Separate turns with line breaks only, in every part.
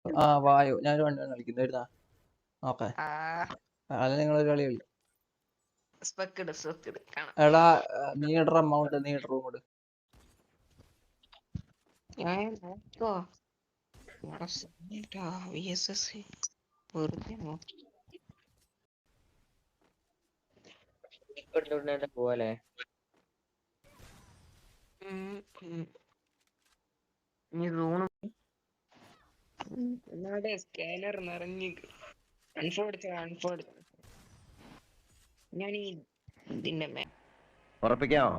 ആ വായു ഞാനൊരു വണ്ടി കളിക്കുന്നു വരുന്നാ ഓക്കെ അല്ല നിങ്ങളൊരു കളി കളി എടാ നീ ഇടറ എമൗണ്ട് നീ ഇട റൂം ഇട്
പോലെ സ്കാനർ നിറഞ്ഞു ഞാൻ ഇതിന്റെ
ഉറപ്പിക്കാമോ?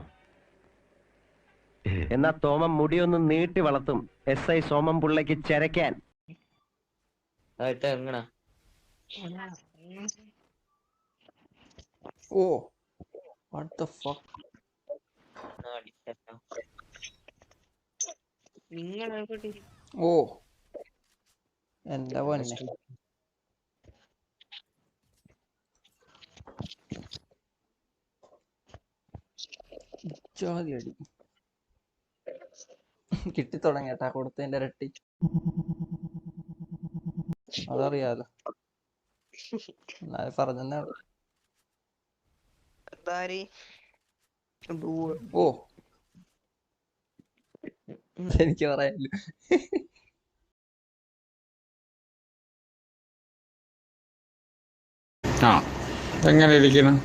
എന്നാ തോമം മുടിയൊന്ന് നീട്ടി വളർത്തും SI സോമം പിള്ളയ്ക്ക് ചെരക്കാൻ.
എങ്ങനാ
ഓ what the fuck ഓ എന്താ പൊന്നെ ജാതി അടി കിട്ടിത്തുടങ്ങിട്ടാ കൊടുത്തതിന്റെ ഇരട്ടി അതറിയാലോ എന്നാലും പറഞ്ഞെന്നേ ഓ എനിക്ക് പറയാനില്ല
എങ്ങനെ ഇരിക്കണം?